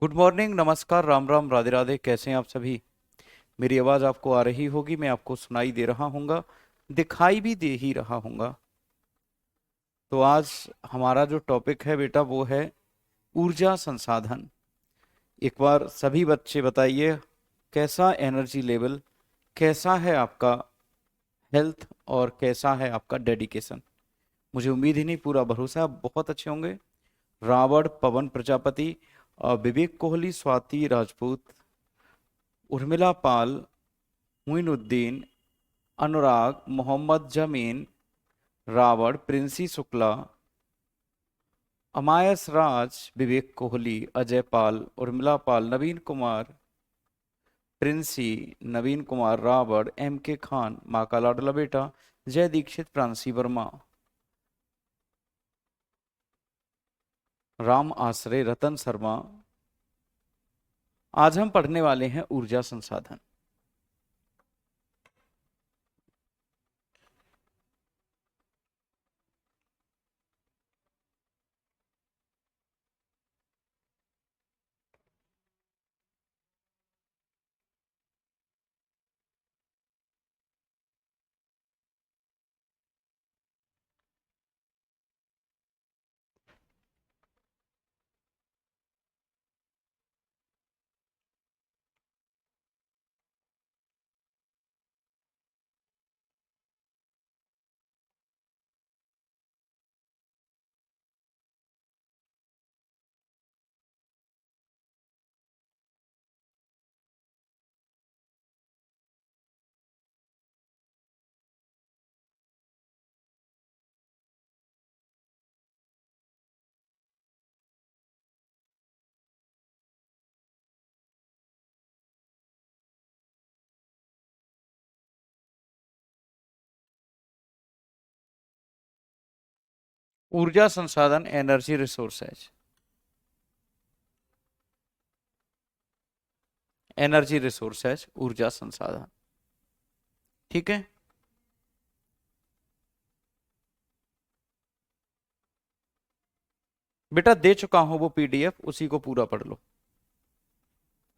Good morning, नमस्कार, राम राम, राधे राधे। कैसे हैं आप सभी? मेरी आवाज़ आपको आ रही होगी, मैं आपको सुनाई दे रहा हूँगा, दिखाई भी दे ही रहा हूँगा। तो आज हमारा जो टॉपिक है बेटा वो है ऊर्जा संसाधन। एक बार सभी बच्चे बताइए, कैसा एनर्जी लेवल, कैसा है आपका हेल्थ और कैसा है आपका डेडिकेशन? मुझे उम्मीद ही नहीं, पूरा भरोसा है आप बहुत अच्छे होंगे। रावण, पवन प्रजापति, विवेक कोहली, स्वाति राजपूत, उर्मिला पाल, मुइनुद्दीन, अनुराग, मोहम्मद जमीन, रावण, प्रिंसी शुक्ला, अमायस राज, विवेक कोहली, अजय पाल, उर्मिला पाल, नवीन कुमार, प्रिंसी, नवीन कुमार, रावण, एम के खान, माँ का लाडला बेटा, जय दीक्षित, प्रांसी वर्मा, राम आश्रय, रतन शर्मा। आज हम पढ़ने वाले हैं ऊर्जा संसाधन। ऊर्जा संसाधन, एनर्जी रिसोर्सेज, एनर्जी रिसोर्सेज, ऊर्जा संसाधन। ठीक है, बेटा दे चुका हूं वो पीडीएफ, उसी को पूरा पढ़ लो,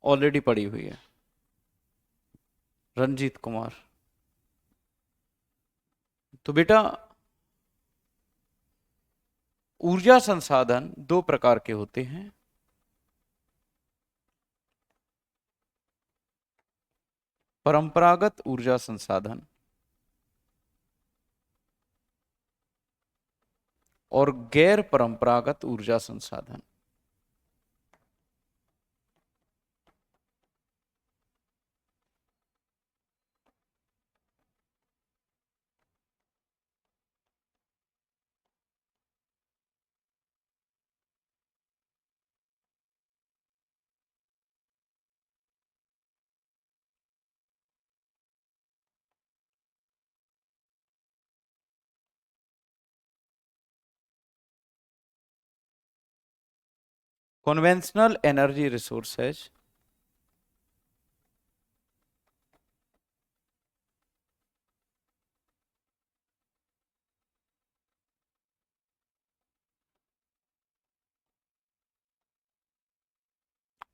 ऑलरेडी पड़ी हुई है। रंजीत कुमार। तो बेटा ऊर्जा संसाधन दो प्रकार के होते हैं। परंपरागत ऊर्जा संसाधन और गैर परंपरागत ऊर्जा संसाधन। कन्वेंशनल एनर्जी रिसोर्सेज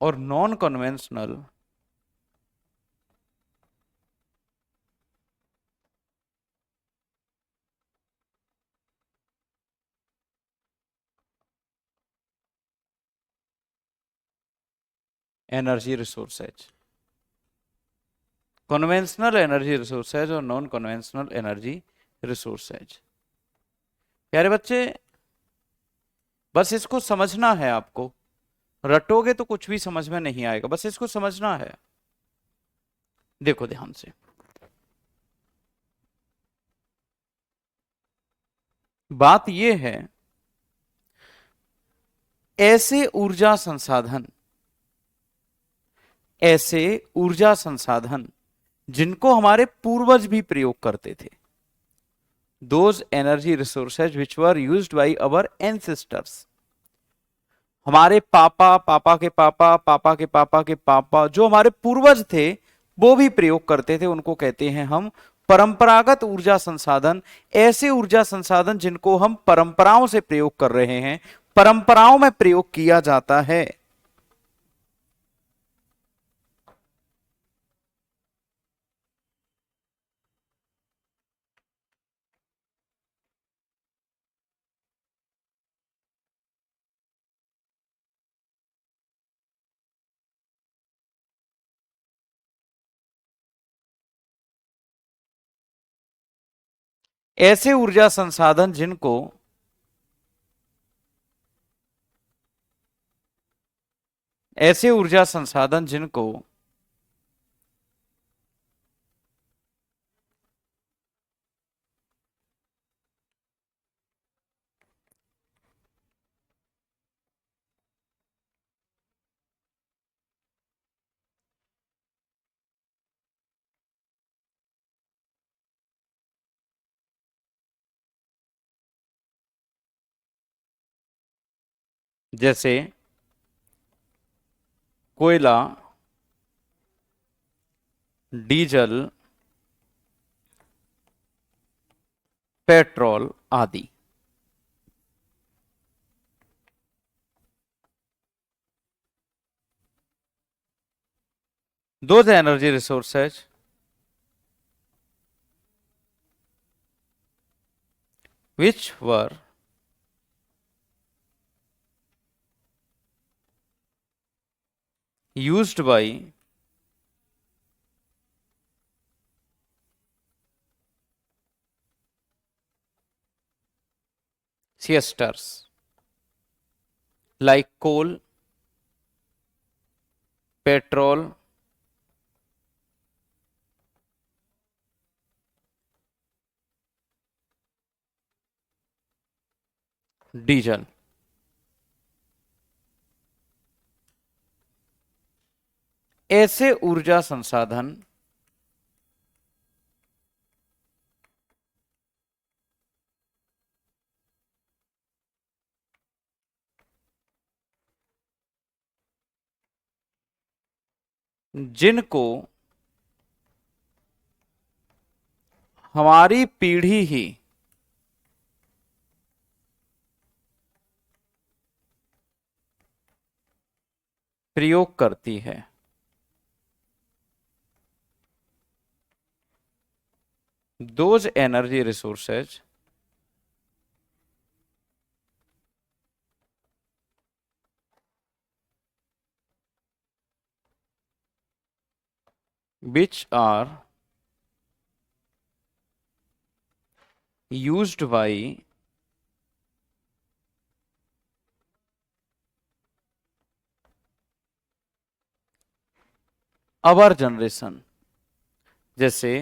और non conventional energy resources. Conventional energy resources और नॉन कन्वेंशनल एनर्जी रिसोर्सेज। प्यारे बच्चे, बस इसको समझना है आपको, रटोगे तो कुछ भी समझ में नहीं आएगा, बस इसको समझना है। देखो ध्यान से, बात यह है, ऐसे ऊर्जा संसाधन, ऐसे ऊर्जा संसाधन जिनको हमारे पूर्वज भी प्रयोग करते थे, those energy resources which were used by our ancestors, हमारे पापा, पापा के पापा, पापा के पापा के पापा, जो हमारे पूर्वज थे वो भी प्रयोग करते थे, उनको कहते हैं हम परंपरागत ऊर्जा संसाधन। ऐसे ऊर्जा संसाधन जिनको हम परंपराओं से प्रयोग कर रहे हैं, परंपराओं में प्रयोग किया जाता है, ऐसे ऊर्जा संसाधन जिनको ऐसे ऊर्जा संसाधन जिनको जैसे कोयला, डीजल, पेट्रोल आदि। Those energy resources which were used by siesters like coal, petrol, diesel, ऐसे ऊर्जा संसाधन जिनको हमारी पीढ़ी ही प्रयोग करती है। Those energy resources which are used by our generation, जैसे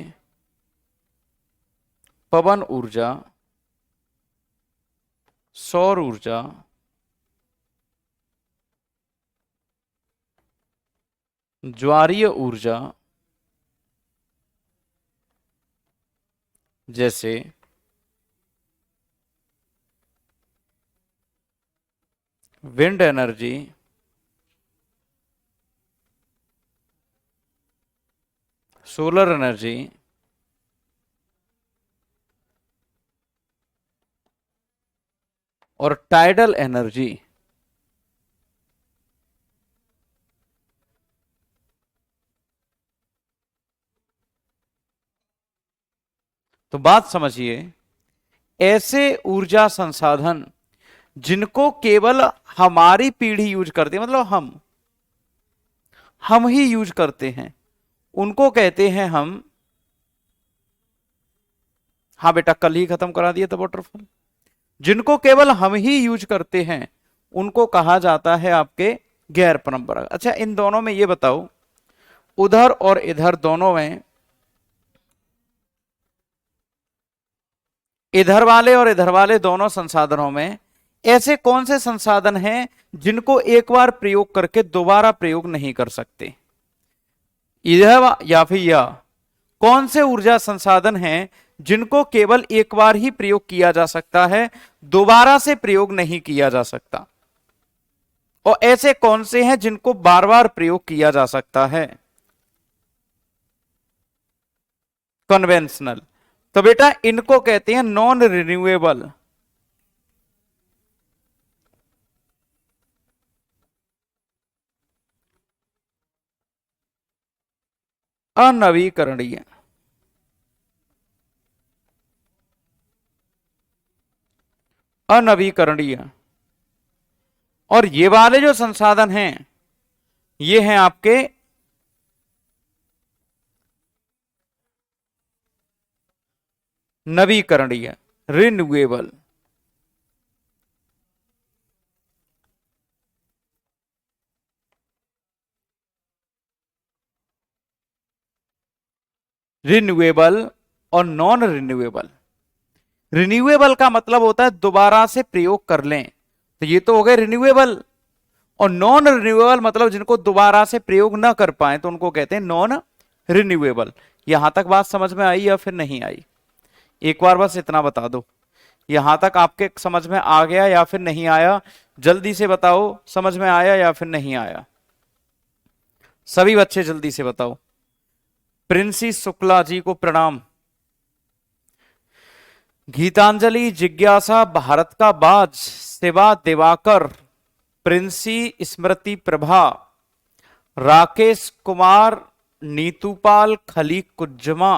पवन ऊर्जा, सौर ऊर्जा, ज्वारीय ऊर्जा, जैसे विंड एनर्जी, सोलर एनर्जी, और टाइडल एनर्जी। तो बात समझिए, ऐसे ऊर्जा संसाधन जिनको केवल हमारी पीढ़ी यूज करती है, मतलब हम ही यूज करते हैं, उनको कहते हैं हम। हाँ बेटा, कल ही खत्म करा दिया था वाटरफॉल। जिनको केवल हम ही यूज करते हैं उनको कहा जाता है आपके गैर परंपरागत। अच्छा, इन दोनों में ये बताओ, उधर और इधर दोनों में, इधर वाले और इधर वाले दोनों संसाधनों में ऐसे कौन से संसाधन हैं जिनको एक बार प्रयोग करके दोबारा प्रयोग नहीं कर सकते? इधर या फिर यह, कौन से ऊर्जा संसाधन हैं जिनको केवल एक बार ही प्रयोग किया जा सकता है, दोबारा से प्रयोग नहीं किया जा सकता? और ऐसे कौन से हैं जिनको बार बार प्रयोग किया जा सकता है? कन्वेंशनल। तो बेटा इनको कहते हैं नॉन रिन्यूएबल, अनवीकरणीय। अनवीकरणीय। और ये वाले जो संसाधन हैं ये हैं आपके नवीकरणीय, रिन्यूएबल। रिन्यूएबल और नॉन रिन्यूएबल। रिन्यूएबल का मतलब होता है दोबारा से प्रयोग कर लें, तो ये तो हो गए रिन्यूएबल। और नॉन रिन्यूएबल मतलब जिनको दोबारा से प्रयोग ना कर पाए तो उनको कहते हैं नॉन रिन्यूएबल। यहां तक बात समझ में आई या फिर नहीं आई? एक बार बस इतना बता दो, यहां तक आपके समझ में आ गया या फिर नहीं आया? जल्दी से बताओ, समझ में आया या फिर नहीं आया? सभी बच्चे जल्दी से बताओ। प्रिंसी शुक्ला जी को प्रणाम। गीतांजलि, जिज्ञासा, भारत का बाज, शिवा दिवाकर, प्रिंसी, स्मृति प्रभा, राकेश कुमार, नीतूपाल, खली कुज्जमा,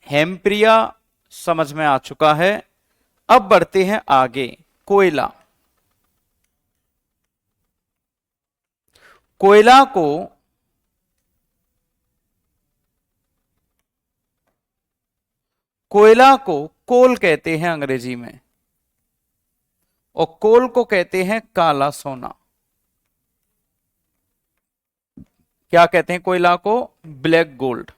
हेमप्रिया समझ में आ चुका है। अब बढ़ते हैं आगे। कोयला। कोयला को कोल कहते हैं अंग्रेजी में, और कोल को कहते हैं काला सोना। क्या कहते हैं कोयला को? Black gold.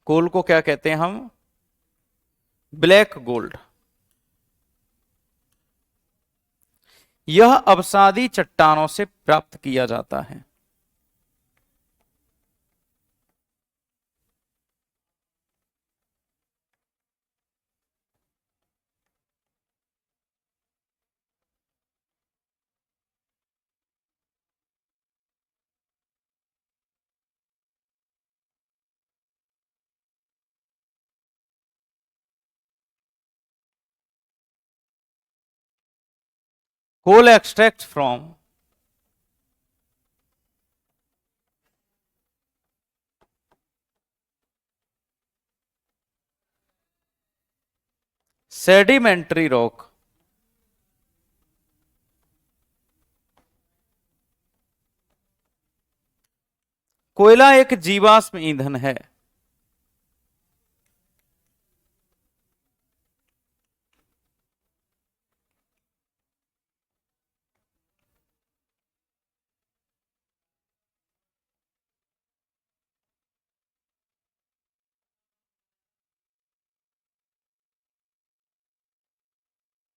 कोल को क्या कहते हैं हम? Black gold. यह अवसादी चट्टानों से प्राप्त किया जाता है। Coal extract from sedimentary rock. कोयला एक जीवाश्म ईंधन है।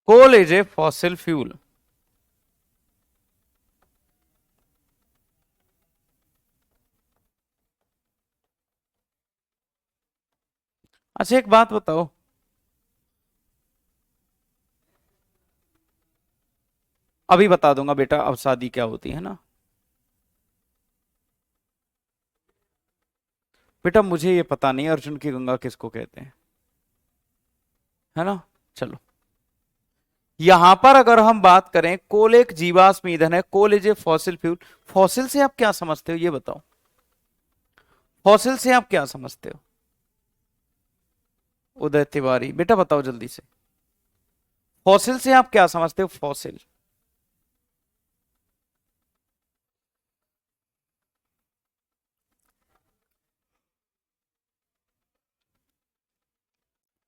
Coal is a fossil fuel. अच्छा एक बात बताओ, अभी बता दूंगा बेटा अवसादी क्या होती है ना। बेटा मुझे ये पता नहीं अर्जुन की गंगा किसको कहते हैं, है ना। चलो, यहां पर अगर हम बात करें, कोल एक जीवाश्म ईंधन है, coal is a fossil fuel. Fossil से आप क्या समझते हो ये बताओ? फॉसिल से आप क्या समझते हो? उदय तिवारी बेटा बताओ जल्दी से, फॉसिल से आप क्या समझते हो? फॉसिल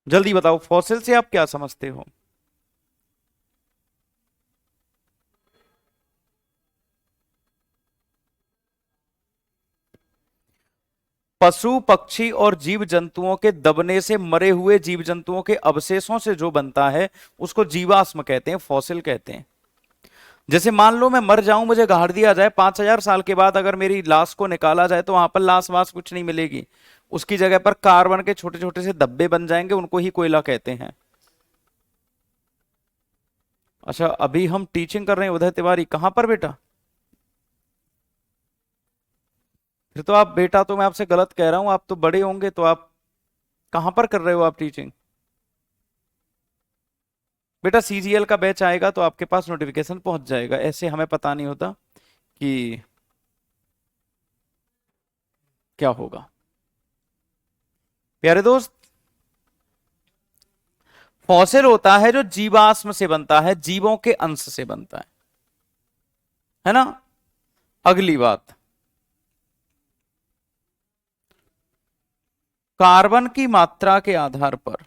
जल्दी बताओ, फॉसिल से आप क्या समझते हो? पशु पक्षी और जीव जंतुओं के दबने से मरे हुए जीव जंतुओं के अवशेषों से जो बनता है उसको जीवाश्म कहते हैं, फॉसिल कहते हैं। जैसे मान लो मैं मर जाऊं, मुझे गाड़ दिया जाए, 5,000 साल के बाद अगर मेरी लाश को निकाला जाए तो वहां पर लाश वास कुछ नहीं मिलेगी, उसकी जगह पर कार्बन के छोटे छोटे से धब्बे बन जाएंगे, उनको ही कोयला कहते हैं। अच्छा अभी हम टीचिंग कर रहे हैं उदय तिवारी, कहां पर बेटा? फिर तो आप बेटा, तो मैं आपसे गलत कह रहा हूं, आप तो बड़े होंगे, तो आप कहां पर कर रहे हो आप टीचिंग? बेटा सीजीएल का बैच आएगा तो आपके पास नोटिफिकेशन पहुंच जाएगा, ऐसे हमें पता नहीं होता कि क्या होगा। प्यारे दोस्त, फॉसिल होता है जो जीवाश्म से बनता है, जीवों के अंश से बनता है। है ना। अगली बात, कार्बन की मात्रा के आधार पर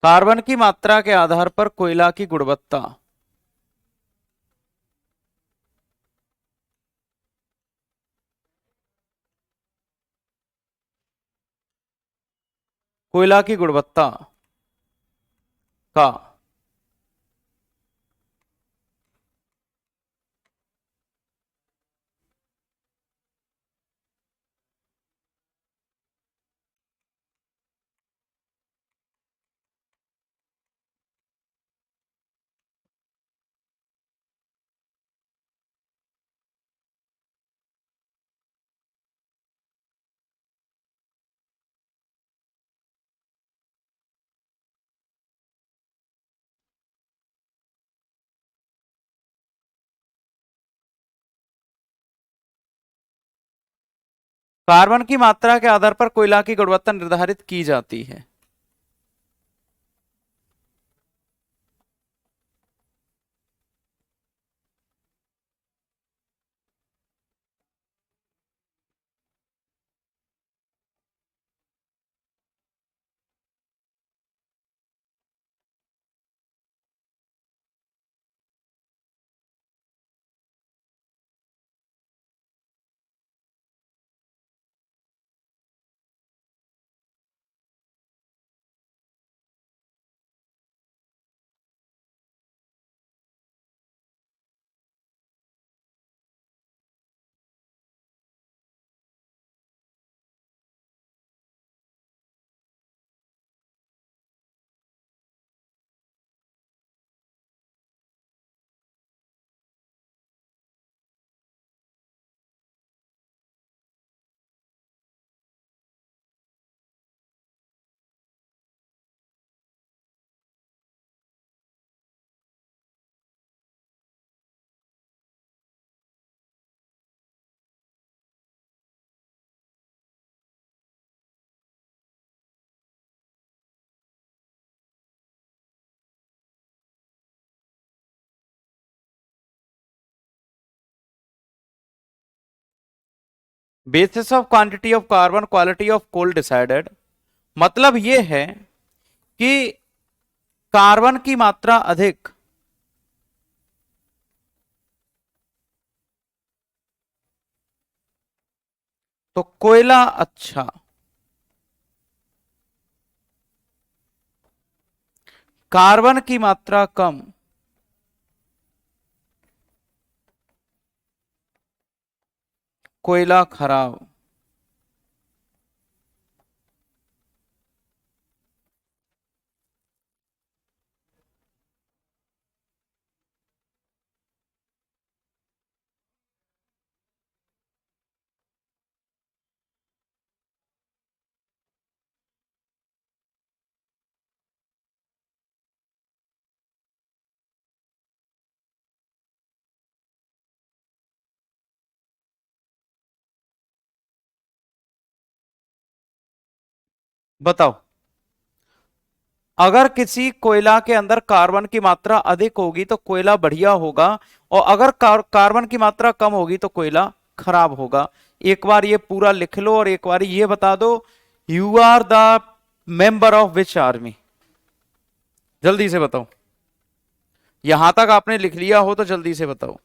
कार्बन की मात्रा के आधार पर कोयला की गुणवत्ता, कोयला की गुणवत्ता का कार्बन की मात्रा के आधार पर कोयला की गुणवत्ता निर्धारित की जाती है। Basis of quantity of carbon quality of coal decided, मतलब ये है कि कार्बन की मात्रा अधिक तो कोयला अच्छा, कार्बन की मात्रा कम कोयला खराब। बताओ, अगर किसी कोयला के अंदर कार्बन की मात्रा अधिक होगी तो कोयला बढ़िया होगा, और अगर कार्बन की मात्रा कम होगी तो कोयला खराब होगा। एक बार ये पूरा लिख लो और एक बार ये बता दो, you are the member of which army, जल्दी से बताओ। यहां तक आपने लिख लिया हो तो जल्दी से बताओ।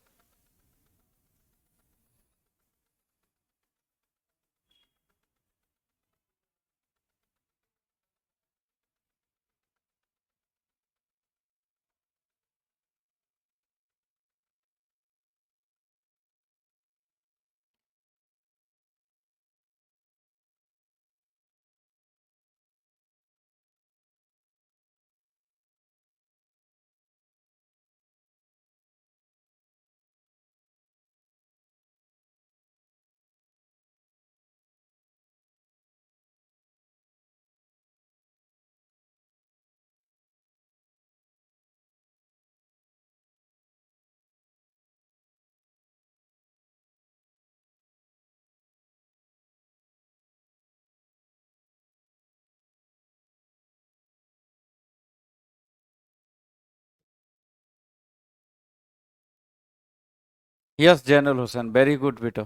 Yes Zainul Hussain, very good बेटा।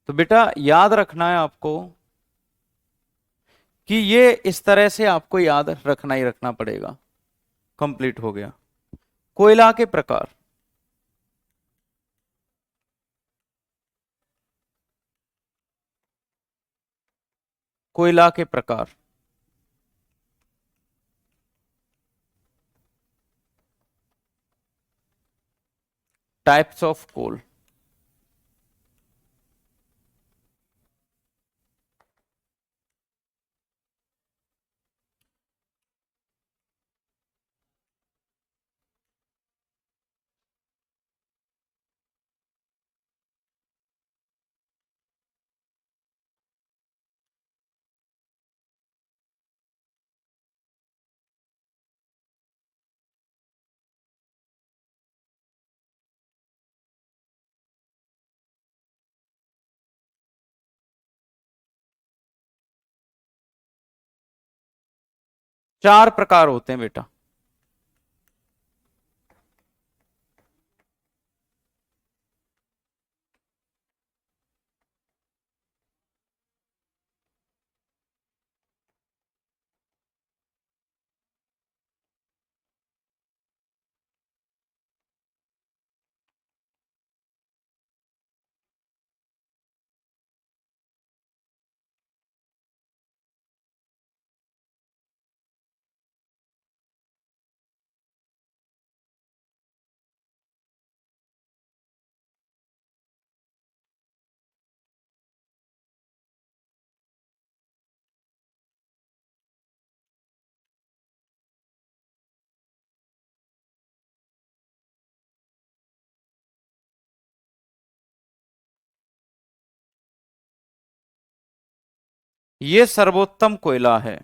तो बेटा याद रखना है आपको कि ये इस तरह से आपको याद रखना ही रखना पड़ेगा। कंप्लीट हो गया। कोयला के प्रकार। कोयला के प्रकार। Types of coal. 4 प्रकार होते हैं बेटा। ये सर्वोत्तम कोयला है।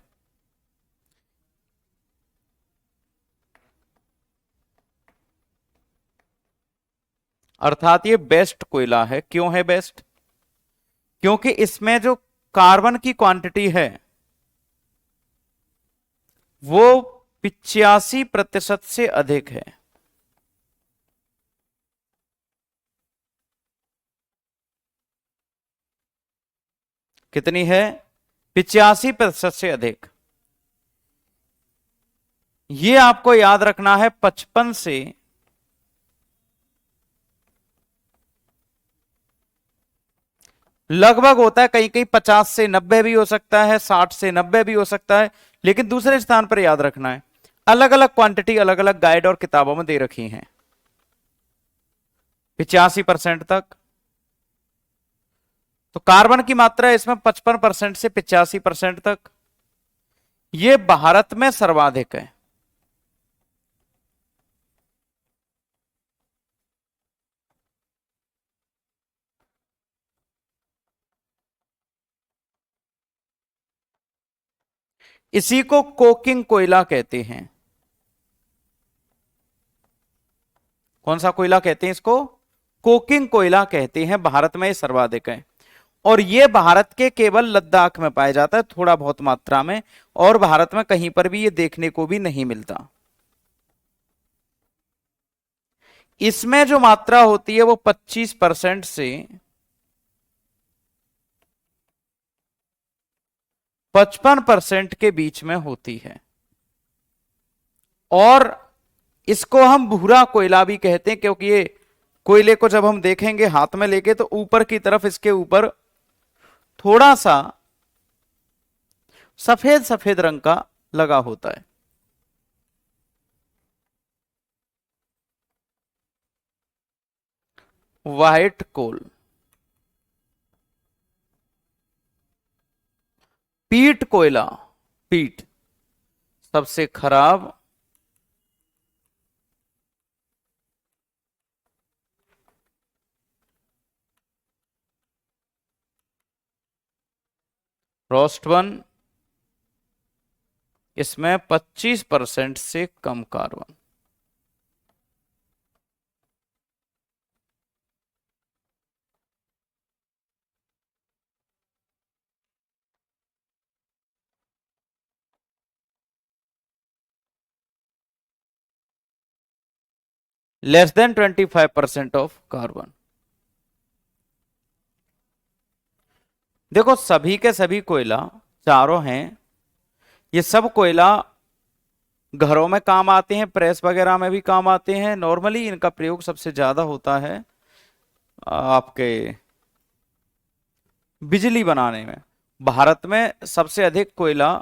अर्थात ये बेस्ट कोयला है। क्यों है बेस्ट? क्योंकि इसमें जो कार्बन की क्वांटिटी है वो 85% से अधिक है। कितनी है? 85% से अधिक। ये आपको याद रखना है। 55 से लगभग होता है, कहीं कहीं 50 से 90 भी हो सकता है, 60 से 90 भी हो सकता है, लेकिन दूसरे स्थान पर याद रखना है अलग अलग क्वांटिटी अलग अलग गाइड और किताबों में दे रखी हैं। 85% तक। तो कार्बन की मात्रा इसमें 55% से 85% तक। यह भारत में सर्वाधिक है। इसी को कोकिंग कोयला कहते हैं। कौन सा कोयला कहते हैं इसको? कोकिंग कोयला कहते हैं। भारत में ये सर्वाधिक है और ये भारत के केवल लद्दाख में पाया जाता है थोड़ा बहुत मात्रा में, और भारत में कहीं पर भी ये देखने को भी नहीं मिलता। इसमें जो मात्रा होती है वो 25% से 55% के बीच में होती है। और इसको हम भूरा कोयला भी कहते हैं, क्योंकि ये कोयले को जब हम देखेंगे हाथ में लेके तो ऊपर की तरफ इसके ऊपर थोड़ा सा सफेद सफेद रंग का लगा होता है। White coal. पीट कोयला। पीट सबसे खराब। Worst one. इसमें 25% से कम carbon. Less than 25% of carbon. देखो सभी के सभी कोयला चारों हैं, ये सब कोयला घरों में काम आते हैं, प्रेस वगैरह में भी काम आते हैं। नॉर्मली इनका प्रयोग सबसे ज्यादा होता है आपके बिजली बनाने में। भारत में सबसे अधिक कोयला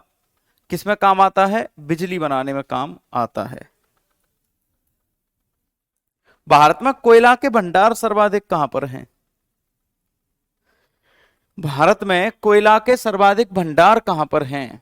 किसमें काम आता है? बिजली बनाने में काम आता है। भारत में कोयला के भंडार सर्वाधिक कहां पर हैं? भारत में कोयला के सर्वाधिक भंडार कहां पर हैं?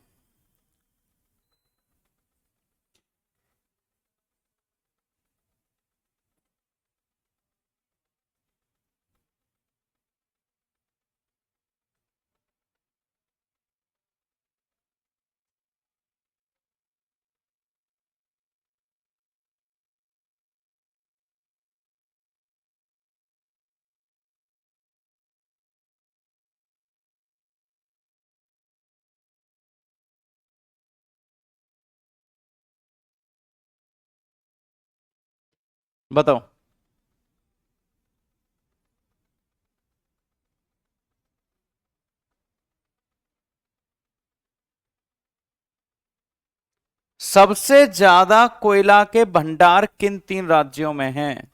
बताओ। सबसे ज्यादा कोयला के भंडार किन तीन राज्यों में हैं?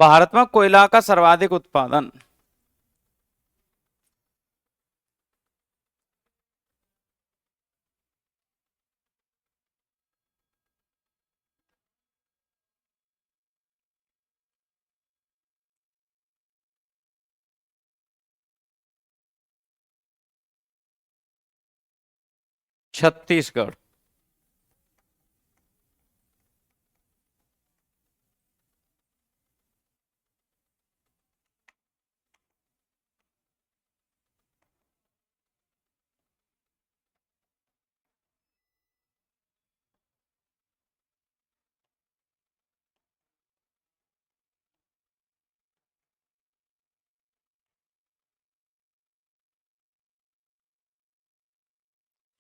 भारत में कोयला का सर्वाधिक उत्पादन। 36गढ़।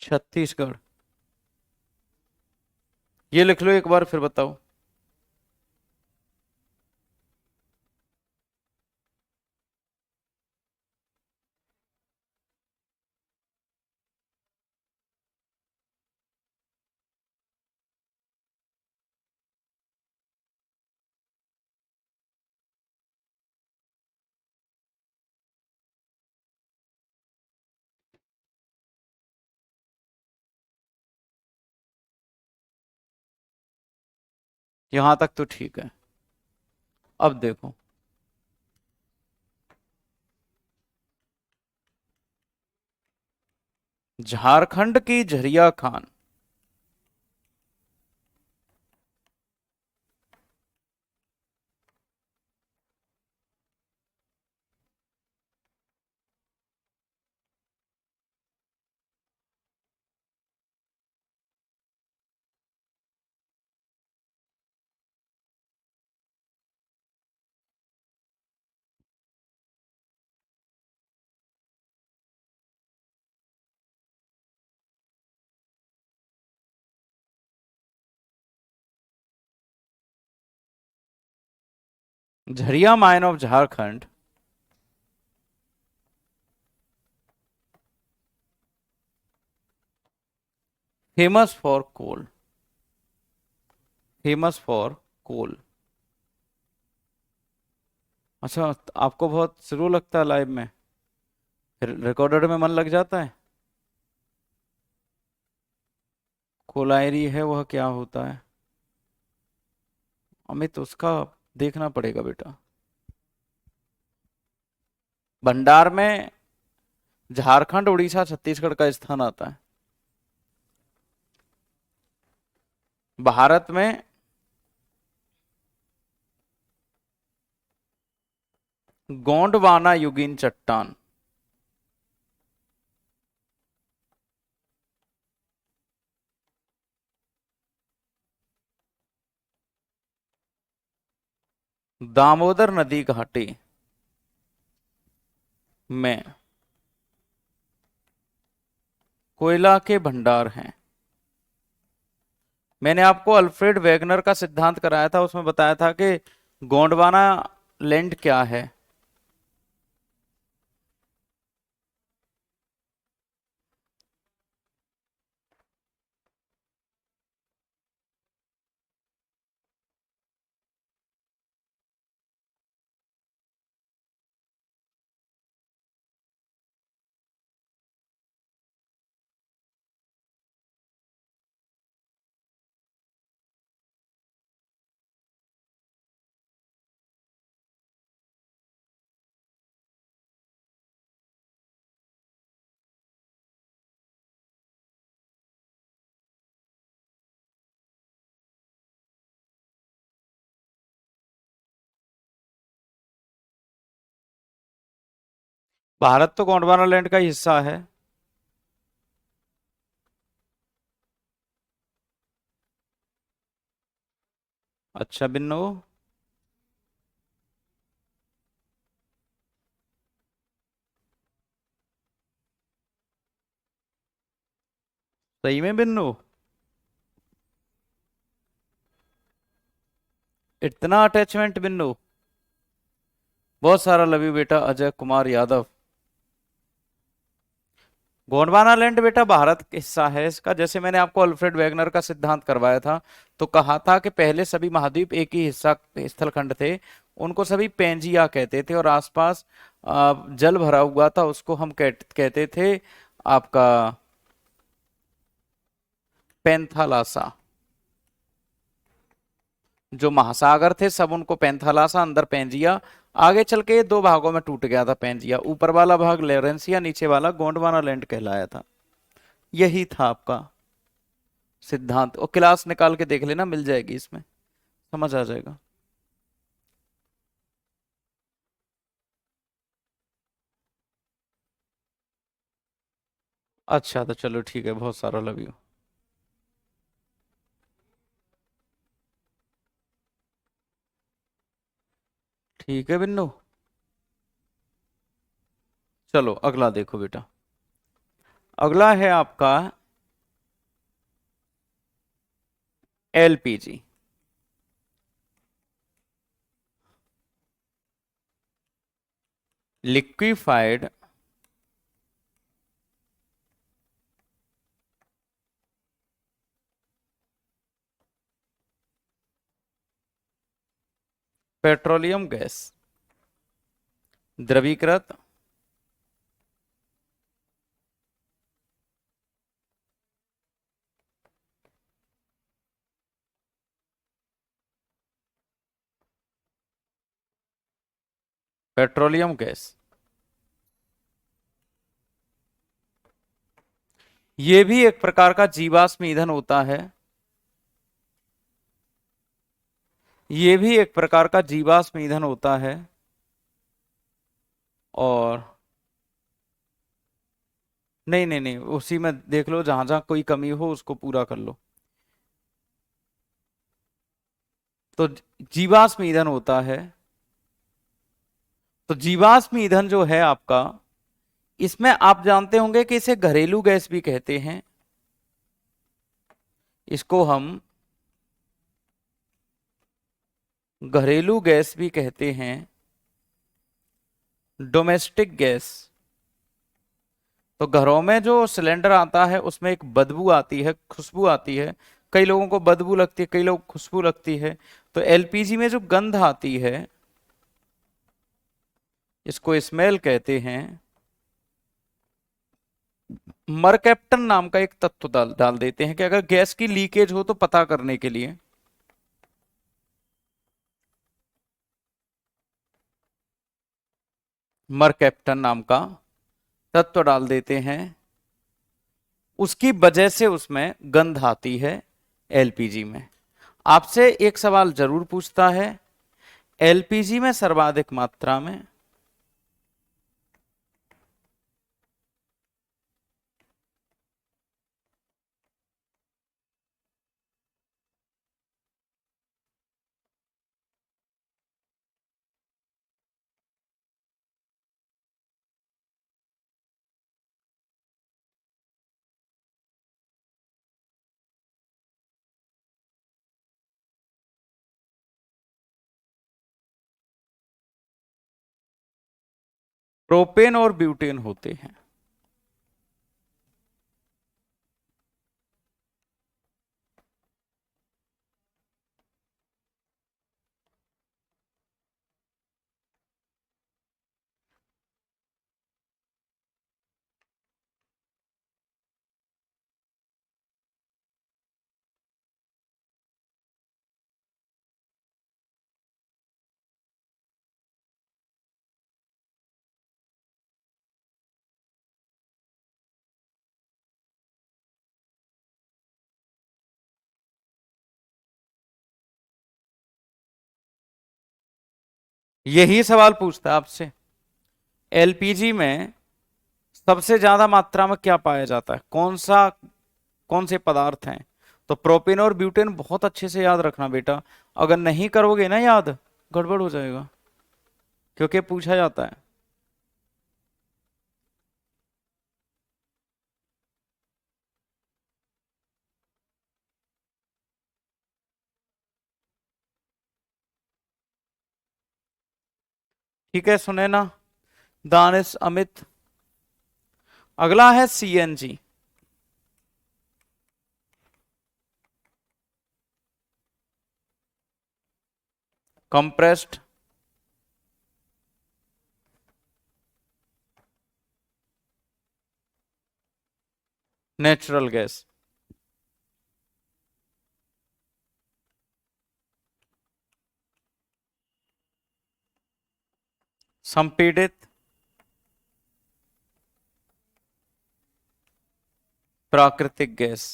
छत्तीसगढ़। ये लिख लो एक बार फिर बताओ। यहां तक तो ठीक है। अब देखो, झारखंड की झरिया खान। Jharia mine of Jharkhand famous for coal, famous for coal. अच्छा, आपको बहुत स्लो लगता है लाइव में, रिकॉर्डेड में मन लग जाता है। कोलायरी है वह क्या होता है अमित, उसका देखना पड़ेगा बेटा। भंडार में झारखंड उड़ीसा छत्तीसगढ़ का स्थान आता है। भारत में गोंडवाना युगीन चट्टान, दामोदर नदी घाटी में कोयला के भंडार हैं। मैंने आपको अल्फ्रेड वेगनर का सिद्धांत कराया था, उसमें बताया था कि गोंडवाना लैंड क्या है। भारत तो गोंडवाना लैंड का ही हिस्सा है। अच्छा बिन्नो, सही में बिन्नो, इतना अटैचमेंट बिन्नो। बहुत सारा लव यू बेटा अजय कुमार यादव। गोंडवाना लैंड बेटा भारत का हिस्सा है इसका, जैसे मैंने आपको अल्फ्रेड वेगनर का सिद्धांत करवाया था, तो कहा था कि पहले सभी महाद्वीप एक ही हिस्सा स्थलखंड थे, उनको सभी पेंजिया कहते थे, और आसपास जल भरा हुआ था, उसको हम कहते थे आपका पेंथालासा। जो महासागर थे सब उनको पेंथालासा, अंदर पेंजिया। आगे चल के ये दो भागों में टूट गया था पेंजिया, ऊपर वाला भाग लोरेंसिया, नीचे वाला गोंडवाना लैंड कहलाया था। यही था आपका सिद्धांत, और क्लास निकाल के देख लेना, मिल जाएगी इसमें, समझ आ जाएगा। अच्छा तो चलो ठीक है, बहुत सारा लव यू। ठीक है बिन्नू, चलो अगला देखो बेटा। अगला है आपका एलपीजी, लिक्विफाइड पेट्रोलियम गैस, द्रवीकृत पेट्रोलियम गैस। ये भी एक प्रकार का जीवाश्म ईंधन होता है, ये भी एक प्रकार का जीवाश्म ईंधन होता है, और नहीं नहीं नहीं, उसी में देख लो, जहां जहां कोई कमी हो उसको पूरा कर लो। तो जीवाश्म ईंधन होता है, तो जीवाश्म ईंधन जो है आपका, इसमें आप जानते होंगे कि इसे घरेलू गैस भी कहते हैं। इसको हम घरेलू गैस भी कहते हैं, डोमेस्टिक गैस। तो घरों में जो सिलेंडर आता है उसमें एक बदबू आती है, खुशबू आती है। कई लोगों को बदबू लगती है, कई लोग खुशबू लगती है। तो एलपीजी में जो गंध आती है इसको स्मेल कहते हैं। मरकैप्टन नाम का एक तत्व डाल डाल देते हैं कि अगर गैस की लीकेज हो तो पता करने के लिए। मरकैप्टन नाम का तत्व डाल देते हैं, उसकी वजह से उसमें गंध आती है एलपीजी में। आपसे एक सवाल जरूर पूछता है, एलपीजी में सर्वाधिक मात्रा में प्रोपेन और ब्यूटेन होते हैं। यही सवाल पूछता है आपसे, एलपीजी में सबसे ज्यादा मात्रा में क्या पाया जाता है, कौन से पदार्थ हैं। तो प्रोपेन और ब्यूटेन बहुत अच्छे से याद रखना बेटा। अगर नहीं करोगे ना याद, गड़बड़ हो जाएगा, क्योंकि पूछा जाता है। ठीक है, सुने ना दानिश, अमित। अगला है सीएनजी, कंप्रेस्ड नेचुरल गैस। संपीड़ित प्राकृतिक gas.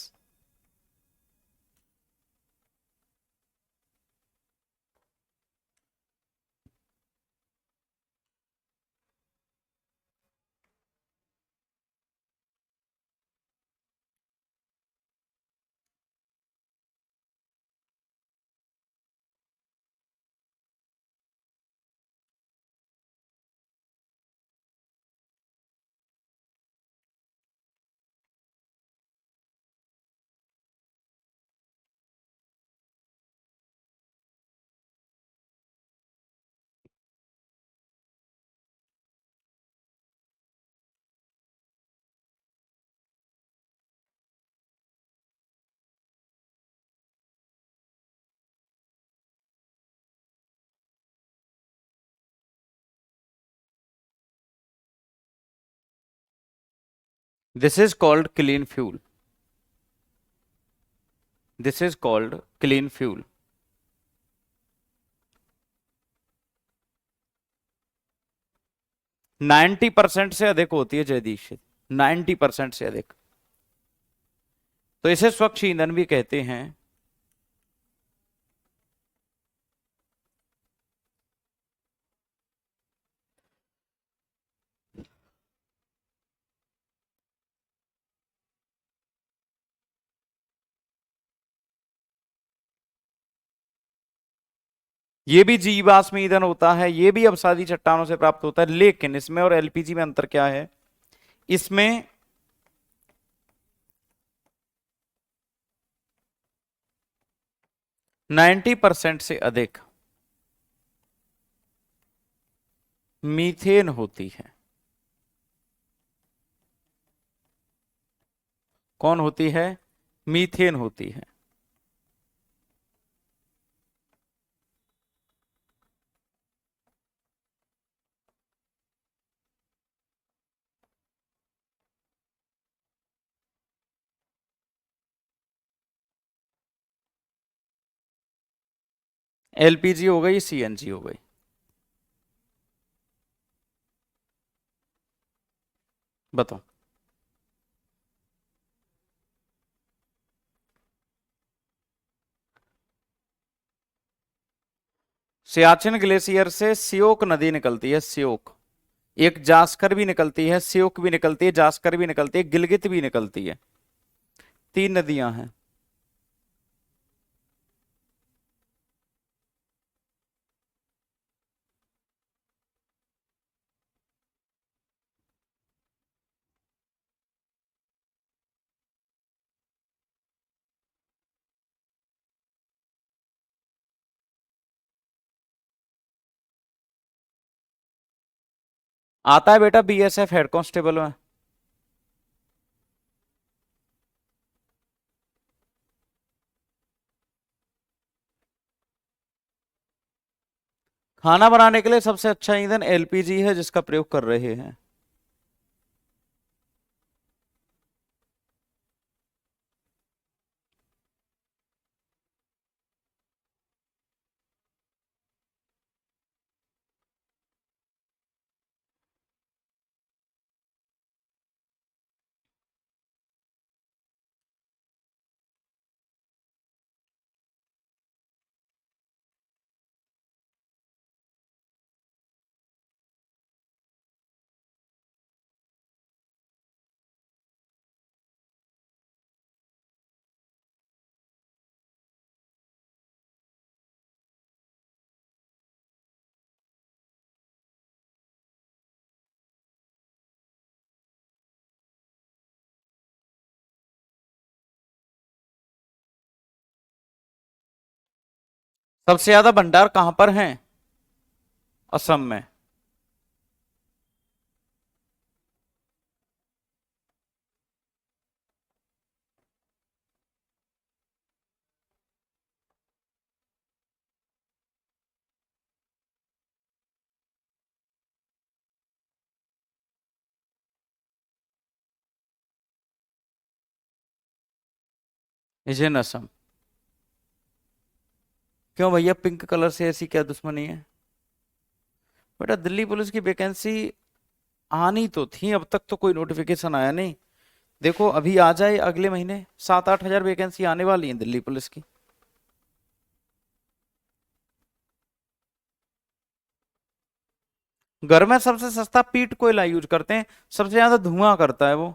This is called clean fuel, this is called clean fuel. 90% से अधिक होती है जयदीश, 90% से अधिक। तो इसे स्वच्छ ईंधन भी कहते हैं। ये भी जीवाश्म ईंधन होता है, ये भी अवसादी चट्टानों से प्राप्त होता है, लेकिन इसमें और एलपीजी में अंतर क्या है, इसमें 90% से अधिक मीथेन होती है। कौन होती है? मीथेन होती है। एलपीजी हो गई, सीएनजी हो गई। बताओ। सियाचिन ग्लेशियर से सियोक नदी निकलती है, सियोक। एक जास्कर भी निकलती है, सियोक भी निकलती है, जास्कर भी निकलती है, गिलगित भी निकलती है। 3 नदियां हैं। आता है बेटा बीएसएफ हेड कांस्टेबल में। खाना बनाने के लिए सबसे अच्छा ईंधन एलपीजी है, जिसका प्रयोग कर रहे हैं। सबसे ज्यादा भंडार कहां पर हैं? असम में। इजन असम। क्यों भैया, पिंक कलर से ऐसी क्या दुश्मनी है? बेटा दिल्ली पुलिस की वैकेंसी आनी तो थी, अब तक तो कोई नोटिफिकेशन आया नहीं। देखो अभी आ जाए, अगले महीने 7-8 हजार वैकेंसी आने वाली है दिल्ली पुलिस की। घर में सबसे सस्ता पीट कोयला यूज करते हैं, सबसे ज्यादा धुआं करता है वो,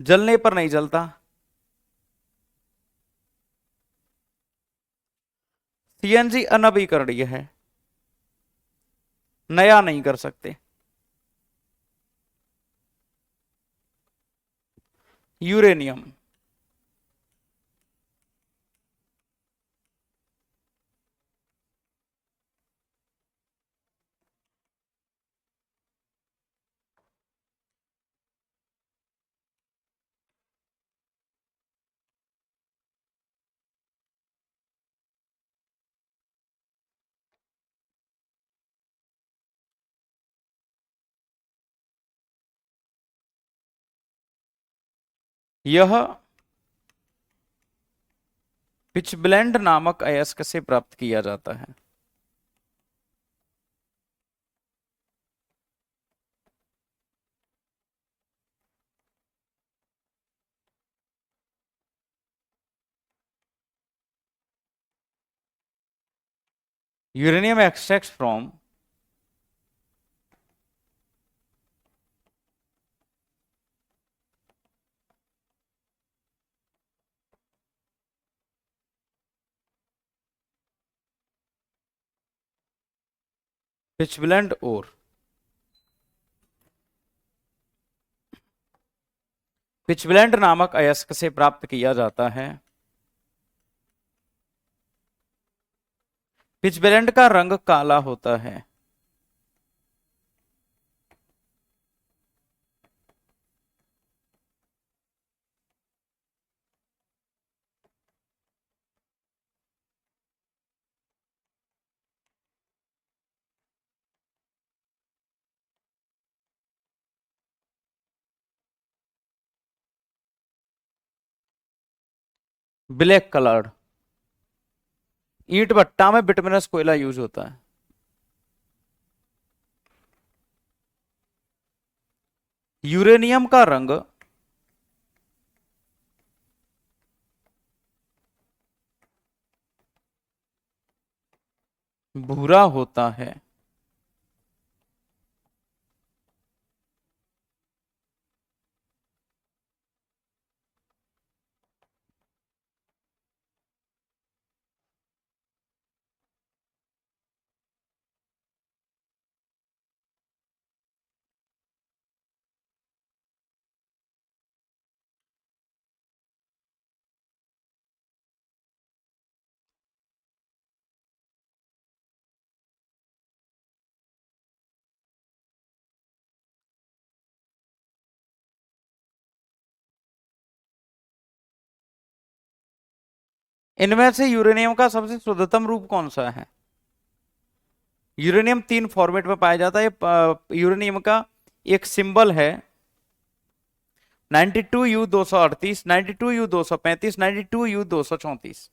जलने पर नहीं जलता। सीएनजी अनवीकरणीय है, नया नहीं कर सकते। यूरेनियम। यह पिचब्लेंड नामक अयस्क से प्राप्त किया जाता है। यूरेनियम एक्सट्रैक्ट फ्रॉम पिचब्लेंड और पिचब्लेंड नामक अयस्क से प्राप्त किया जाता है। पिचब्लेंड का रंग काला होता है। Black coloured. ईंट भट्टा में बिटमिनस कोयला यूज होता है। यूरेनियम का रंग भूरा होता है। इनमें से यूरेनियम का सबसे शुद्धतम रूप कौन सा है? यूरेनियम तीन फॉर्मेट में पाया जाता है। यूरेनियम का एक सिंबल है 92U238, 92U235, 92U234।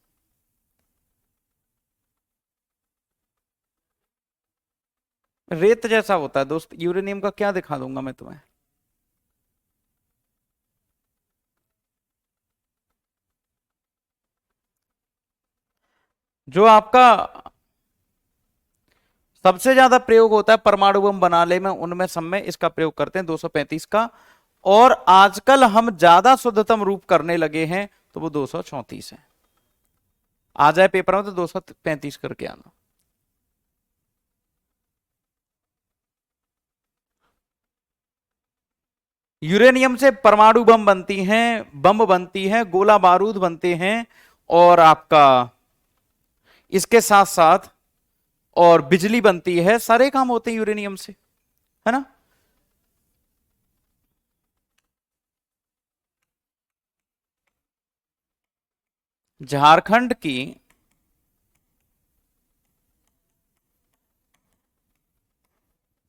रेत जैसा होता है दोस्त। यूरेनियम का क्या दिखा दूंगा मैं तुम्हें। जो आपका सबसे ज्यादा प्रयोग होता है परमाणु बम बनाने में, उनमें सब में इसका प्रयोग करते हैं 235 का। और आजकल हम ज्यादा शुद्धतम रूप करने लगे हैं तो वो 234 है। आ जाए पेपर में तो 235 करके आना। यूरेनियम से परमाणु बम बनती हैं, बम बनती है, गोला बारूद बनते हैं, और आपका इसके साथ साथ और बिजली बनती है। सारे काम होते हैं यूरेनियम से, है ना। झारखंड की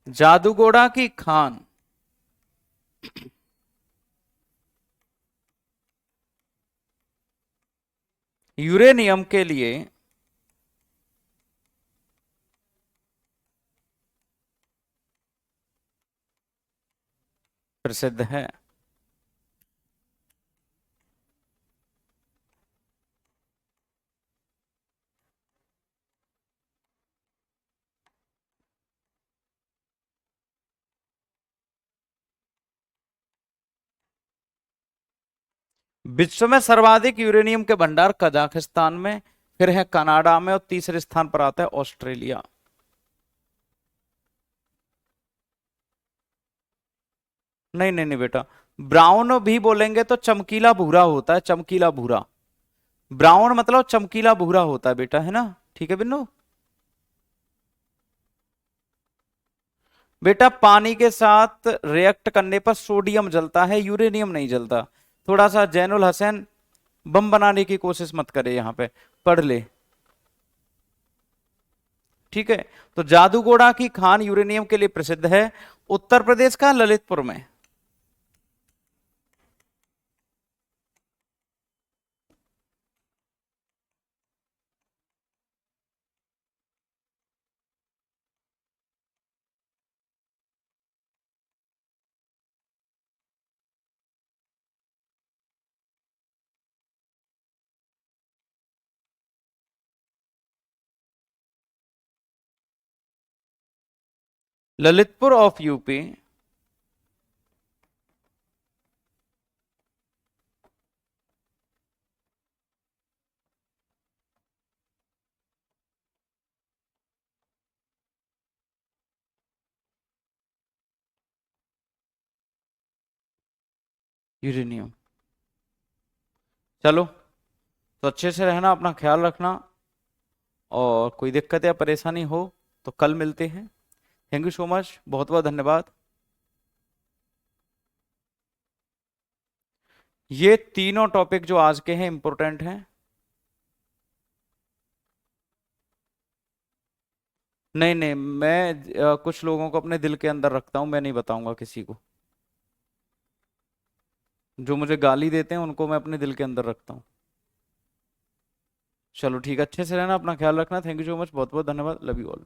जादूगोड़ा की खान यूरेनियम के लिए प्रसिद्ध है। विश्व में सर्वाधिक यूरेनियम के भंडार कजाकिस्तान में, फिर है कनाडा में, और तीसरे स्थान पर आता है ऑस्ट्रेलिया। नहीं नहीं नहीं बेटा, ब्राउन भी बोलेंगे तो चमकीला भूरा होता है, चमकीला भूरा। ब्राउन मतलब चमकीला भूरा होता है बेटा, है ना। ठीक है बिन्नू। बेटा पानी के साथ रिएक्ट करने पर सोडियम जलता है, यूरेनियम नहीं जलता। थोड़ा सा जैनुल हसैन बम बनाने की कोशिश मत करे यहां पे, पढ़ ले। ठीक है। तो जादूगोड़ा की खान यूरेनियम के लिए प्रसिद्ध है। उत्तर प्रदेश का ललितपुर में। Lalitpur of UP. यूरेनियम। चलो, तो अच्छे से रहना, अपना ख्याल रखना, और कोई दिक्कत या परेशानी हो तो कल मिलते हैं। थैंक यू सो मच, बहुत बहुत धन्यवाद। ये तीनों टॉपिक जो आज के हैं इंपॉर्टेंट हैं। नहीं नहीं, मैं कुछ लोगों को अपने दिल के अंदर रखता हूं, मैं नहीं बताऊंगा किसी को। जो मुझे गाली देते हैं उनको मैं अपने दिल के अंदर रखता हूं। चलो ठीक है, अच्छे से रहना, अपना ख्याल रखना। थैंक यू सो मच, बहुत बहुत धन्यवाद, लव यू ऑल।